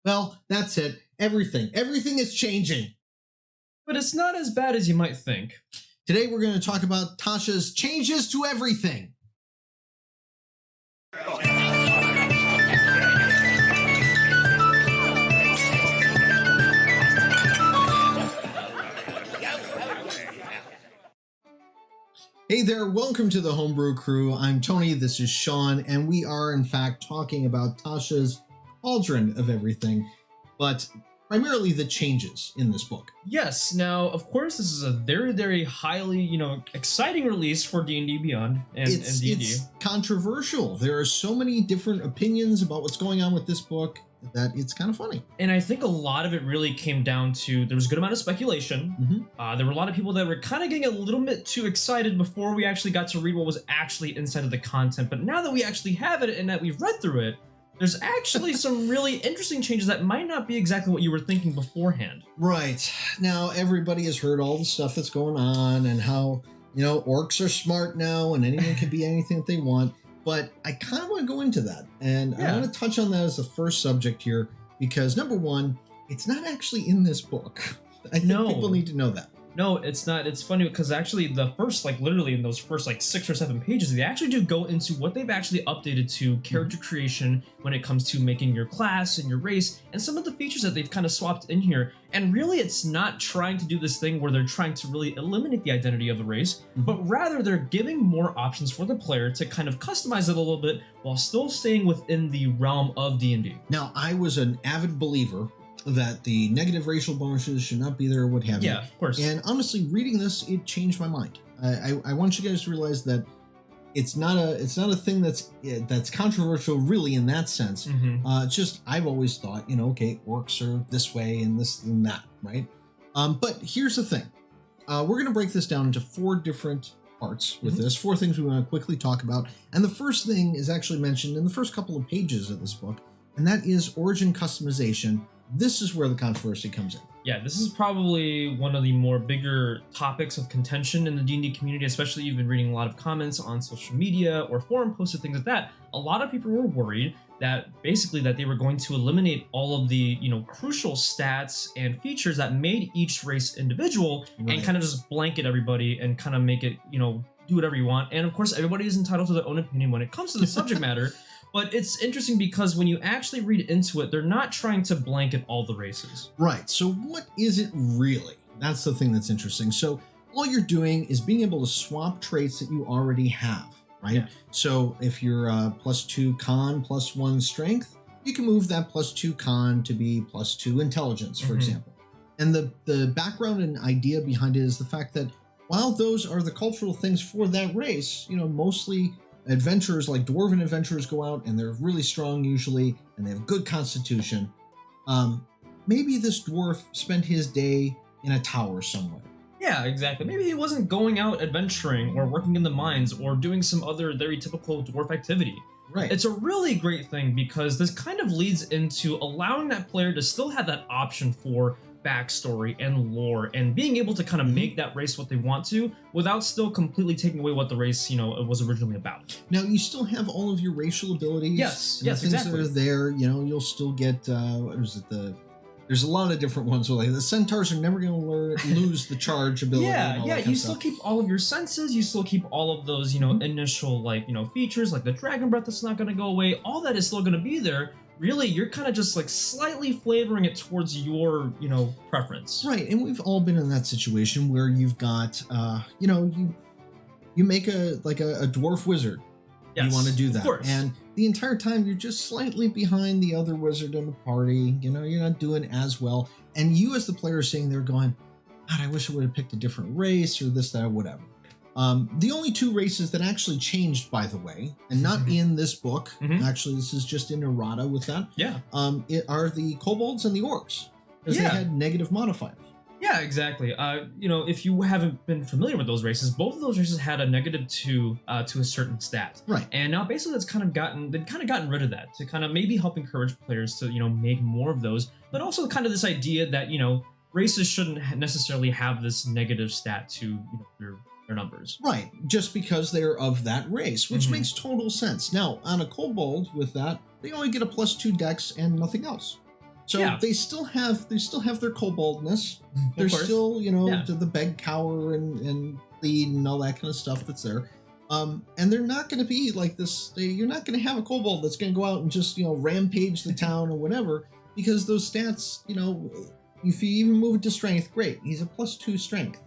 Well, that's it. Everything is changing. But it's not as bad as you might think. Today we're going to talk about Tasha's changes to everything. Hey there, welcome to the Homebrew Crew. I'm Tony, this is Sean, and we are in fact talking about Tasha's Cauldron of everything, but primarily the changes in this book. Yes, now of course this is a very, very highly, exciting release for D&D Beyond and D&D. It's controversial. There are so many different opinions about what's going on with this book that it's kind of funny. And I think a lot of it really came down to, there was a good amount of speculation. Mm-hmm. There were a lot of people that were kind of getting a little bit too excited before we actually got to read what was actually inside of the content. But now that we actually have it and that we've read through it, there's actually some really interesting changes that might not be exactly what you were thinking beforehand. Right. Now, everybody has heard all the stuff that's going on and how, orcs are smart now and anyone can be anything that they want. But I kind of want to go into that. And I want to touch on that as the first subject here because, number one, it's not actually in this book. I think people need to know that. No, it's not. It's funny because actually the first, literally in those first 6 or 7 pages, they actually do go into what they've actually updated to character creation when it comes to making your class and your race and some of the features that they've kind of swapped in here. And really, it's not trying to do this thing where they're trying to really eliminate the identity of the race, but rather they're giving more options for the player to kind of customize it a little bit while still staying within the realm of D&D. Now, I was an avid believer that the negative racial bonuses should not be there or what have you. Yeah, of course. And honestly, reading this, it changed my mind. I want you guys to realize that it's not a thing that's controversial really in that sense. It's just I've always thought, okay, orcs are this way and this and that, right? But here's the thing. We're going to break this down into 4 different parts with this, 4 things we want to quickly talk about. And the first thing is actually mentioned in the first couple of pages of this book, and that is origin customization. This is where the controversy comes in. Yeah, this is probably one of the more bigger topics of contention in the D&D community, especially you've been reading a lot of comments on social media or forum posts and things like that. A lot of people were worried that basically that they were going to eliminate all of the, crucial stats and features that made each race individual and kind of just blanket everybody and kind of make it, do whatever you want. And of course, everybody is entitled to their own opinion when it comes to the subject matter. But it's interesting because when you actually read into it, they're not trying to blanket all the races. Right. So what is it really? That's the thing that's interesting. So all you're doing is being able to swap traits that you already have, right? Yeah. So if you're +2 con, +1 strength, you can move that +2 con to be +2 intelligence, for example. And the background and idea behind it is the fact that while those are the cultural things for that race, mostly adventurers like dwarven adventurers go out and they're really strong usually and they have good constitution. Maybe this dwarf spent his day in a tower somewhere. Yeah, exactly. Maybe he wasn't going out adventuring or working in the mines or doing some other very typical dwarf activity. Right. It's a really great thing because this kind of leads into allowing that player to still have that option for backstory and lore and being able to kind of make that race what they want to without still completely taking away what the race was originally about. Now you still have all of your racial abilities. Yes, things exactly. that are there. You'll still get there's a lot of different ones. Like the centaurs are never going to lose the charge ability. Yeah. You still keep all of your senses. You still keep all of those initial features like the dragon breath that's not going to go away. All that is still going to be there. Really, you're kind of just slightly flavoring it towards your, preference. Right, and we've all been in that situation where you've got, you make a dwarf wizard. Yes, you want to do that. Of course. And the entire time you're just slightly behind the other wizard in the party. You're not doing as well. And you as the player are sitting there going, God, I wish I would have picked a different race or this, that, or whatever. The only 2 races that actually changed, by the way, and not in this book, actually this is just in errata with that, are the kobolds and the orcs, because they had negative modifiers. Yeah, exactly. If you haven't been familiar with those races, both of those races had a -2 to a certain stat. Right. And now basically they've kind of gotten rid of that to kind of maybe help encourage players to, make more of those, but also kind of this idea that, races shouldn't necessarily have this negative stat to their numbers. Right, just because they're of that race, which makes total sense. Now, on a kobold with that, they only get a +2 dex and nothing else. So Yeah. they still have their koboldness. Of There's course. still, Yeah. the beg, cower, and plead and all that kind of stuff that's there. And they're not going to be like this. You're not going to have a kobold that's going to go out and just rampage the town or whatever, because those stats, if you even move it to strength, great. He's a +2 strength.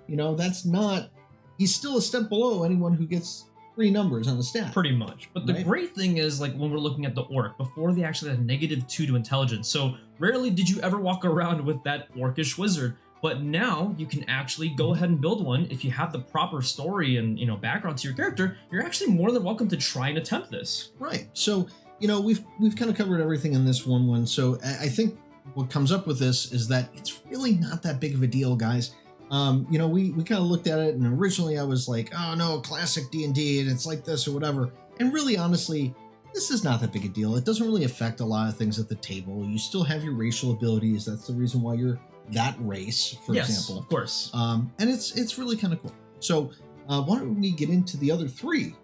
That's not. He's still a step below anyone who gets 3 numbers on the stat. Pretty much. But the great thing is, like, when we're looking at the orc, before they actually had -2 to intelligence. So rarely did you ever walk around with that orcish wizard. But now you can actually go ahead and build one. If you have the proper story and background to your character, you're actually more than welcome to try and attempt this. Right. So we've kind of covered everything in this one. So I think what comes up with this is that it's really not that big of a deal, guys. We kind of looked at it, and originally I was like, oh no, classic D&D, and it's like this or whatever. And really, honestly, this is not that big a deal. It doesn't really affect a lot of things at the table. You still have your racial abilities. That's the reason why you're that race, for example. Of course. And it's really kind of cool. So why don't we get into the other 3?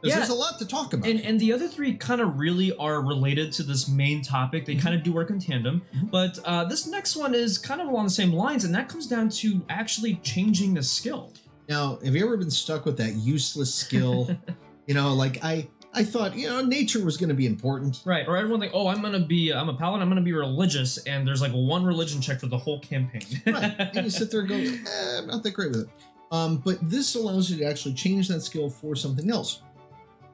Because there's a lot to talk about. And the other 3 kind of really are related to this main topic. They kind of do work in tandem. But this next one is kind of along the same lines, and that comes down to actually changing the skill. Now, have you ever been stuck with that useless skill? I thought, nature was going to be important. Right. Or everyone's like, oh, I'm a paladin, I'm going to be religious. And there's like 1 religion check for the whole campaign. Right. And you sit there and go, I'm not that great with it. But this allows you to actually change that skill for something else.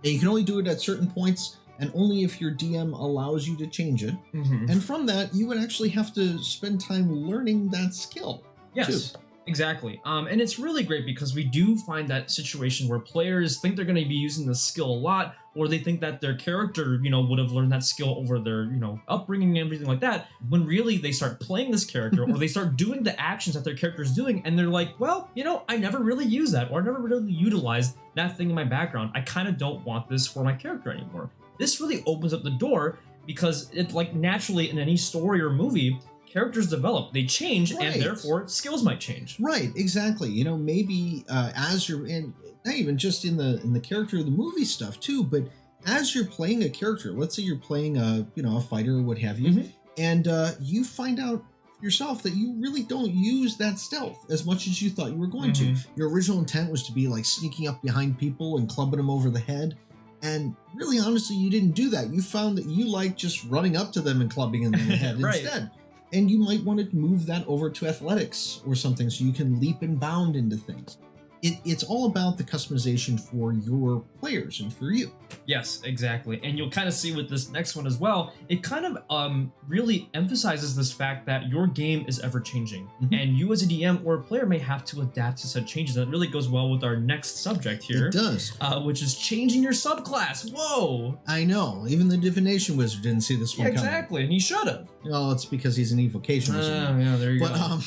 And you can only do it at certain points, and only if your DM allows you to change it. And from that, you would actually have to spend time learning that skill. Yes. Too. Exactly. And it's really great because we do find that situation where players think they're going to be using the skill a lot, or they think that their character, would have learned that skill over their, upbringing and everything like that, when really they start playing this character or they start doing the actions that their character is doing, and they're like, well, I never really used that, or I never really utilized that thing in my background. I kind of don't want this for my character anymore. This really opens up the door, because it's like naturally in any story or movie, characters develop, they change, and therefore skills might change. Right, exactly. Maybe as you're in, not even just in the character of the movie stuff too, but as you're playing a character, let's say you're playing a fighter or what have you, and you find out yourself that you really don't use that stealth as much as you thought you were going to. Your original intent was to be like sneaking up behind people and clubbing them over the head. And really, honestly, you didn't do that. You found that you like just running up to them and clubbing them in the head instead. And you might want to move that over to athletics or something so you can leap and bound into things. It's all about the customization for your players and for you. Yes, exactly. And you'll kind of see with this next one as well, it kind of really emphasizes this fact that your game is ever changing. And you as a DM or a player may have to adapt to such changes. And it really goes well with our next subject here. It does. Which is changing your subclass. Whoa! I know. Even the divination wizard didn't see this one coming. Exactly, and he should have. Well, it's because he's an evocation wizard. Yeah, there you go.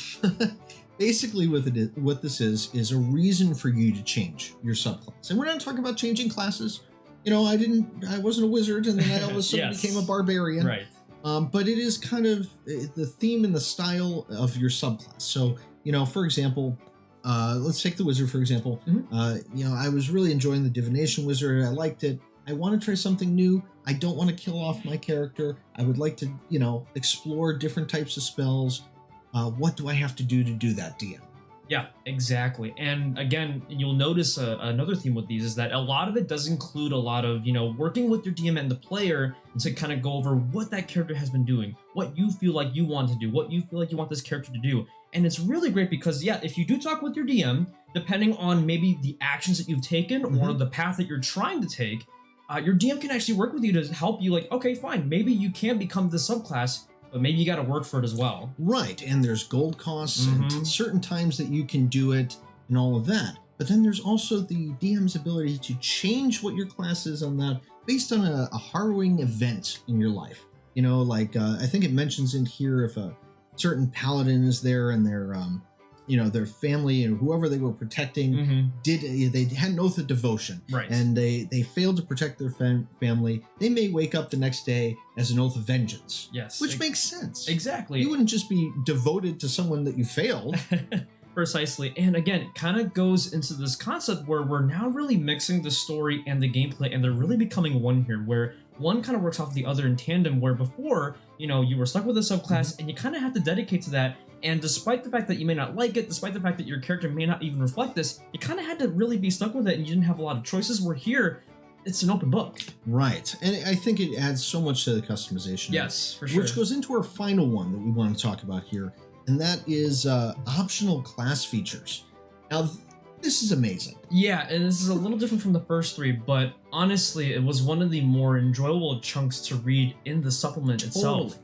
Basically, what this is a reason for you to change your subclass. And we're not talking about changing classes. I wasn't a wizard, and then I all of a sudden became a barbarian. Right. But it is kind of the theme and the style of your subclass. So, for example, let's take the wizard, for example. I was really enjoying the divination wizard. I liked it. I want to try something new. I don't want to kill off my character. I would like to, explore different types of spells. What do I have to do that, DM? Yeah, exactly. And again, you'll notice another theme with these is that a lot of it does include a lot of, working with your DM and the player to kind of go over what that character has been doing, what you feel like you want to do, what you feel like you want this character to do. And it's really great because, if you do talk with your DM, depending on maybe the actions that you've taken or the path that you're trying to take, your DM can actually work with you to help you like, okay, fine, maybe you can become the subclass, but maybe you got to work for it as well. Right, and there's gold costs and certain times that you can do it and all of that. But then there's also the DM's ability to change what your class is on that based on a harrowing event in your life. I think it mentions in here if a certain paladin is there and their family and whoever they were protecting they had an oath of devotion, right? And they failed to protect their family. They may wake up the next day as an oath of vengeance. Yes, which makes sense. Exactly. You wouldn't just be devoted to someone that you failed. Precisely. And again, kind of goes into this concept where we're now really mixing the story and the gameplay, and they're really becoming one here, where one kind of works off the other in tandem, where before, you were stuck with a subclass and you kind of have to dedicate to that. And despite the fact that you may not like it, despite the fact that your character may not even reflect this, you kind of had to really be stuck with it and you didn't have a lot of choices, where here, it's an open book. Right. And I think it adds so much to the customization. Yes, for sure. Which goes into our final one that we want to talk about here, and that is optional class features. Now, this is amazing. Yeah, and this is a little different from the first three, but honestly, it was one of the more enjoyable chunks to read in the supplement itself.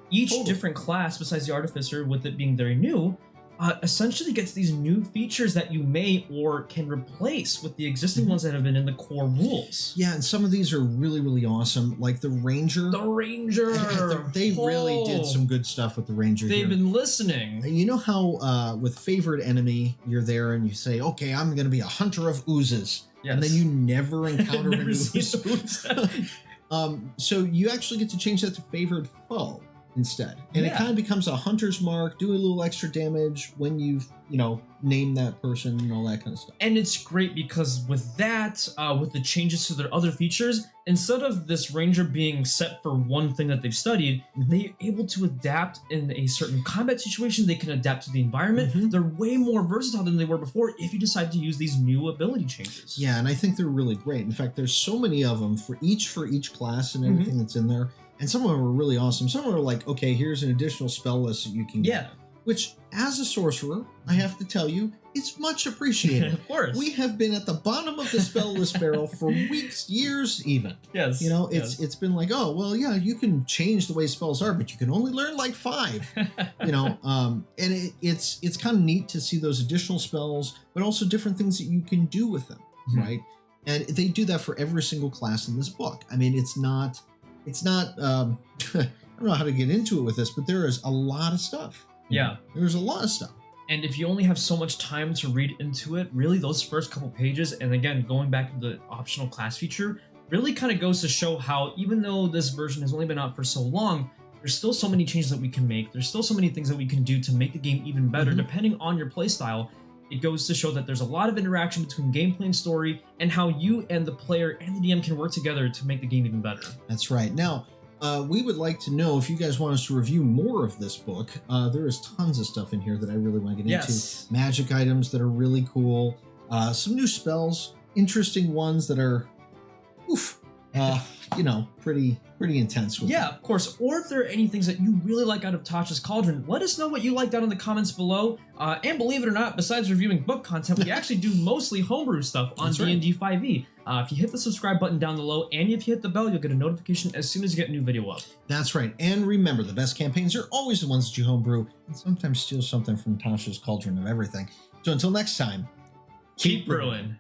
Each different class, besides the Artificer, with it being very new, essentially gets these new features that you may or can replace with the existing ones that have been in the core rules. Yeah, and some of these are really, really awesome. Like the Ranger. The Ranger! They really did some good stuff with the Ranger. They've been listening. You know how with Favorite Enemy, you're there and you say, okay, I'm going to be a hunter of oozes. Yes. And then you never encounter an ooze. So you actually get to change that to Favored Foe instead. And it kind of becomes a hunter's mark, do a little extra damage when you've, named that person and all that kind of stuff. And it's great because with that, with the changes to their other features, instead of this Ranger being set for one thing that they've studied, they're able to adapt in a certain combat situation. They can adapt to the environment. They're way more versatile than they were before if you decide to use these new ability changes. Yeah, and I think they're really great. In fact, there's so many of them for each class and everything that's in there. And some of them are really awesome. Some of them are like, okay, here's an additional spell list that you can get. Yeah. Which, as a sorcerer, I have to tell you, it's much appreciated. Of course. We have been at the bottom of the spell list barrel for weeks, years even. Yes. It's been like, oh, well, yeah, you can change the way spells are, but you can only learn like 5. And it's kind of neat to see those additional spells, but also different things that you can do with them, right? And they do that for every single class in this book. I mean, it's not I don't know how to get into it with this, but there is a lot of stuff. Yeah. There's a lot of stuff. And if you only have so much time to read into it, really those first couple pages, and again, going back to the optional class feature, really kind of goes to show how, even though this version has only been out for so long, there's still so many changes that we can make. There's still so many things that we can do to make the game even better, depending on your playstyle. It goes to show that there's a lot of interaction between gameplay and story, and how you and the player and the DM can work together to make the game even better. That's right. Now, we would like to know if you guys want us to review more of this book. There is tons of stuff in here that I really want to get into. Magic items that are really cool. Some new spells, interesting ones that are, pretty intense with them. Of course. Or if there are any things that you really like out of Tasha's Cauldron, let us know what you like down in the comments below. And believe it or not, besides reviewing book content, we actually do mostly homebrew stuff on D&D 5e. If you hit the subscribe button down below, and if you hit the bell, you'll get a notification as soon as you get a new video up. That's right. And remember, the best campaigns are always the ones that you homebrew, and sometimes steal something from Tasha's Cauldron of everything. So until next time, keep brewing.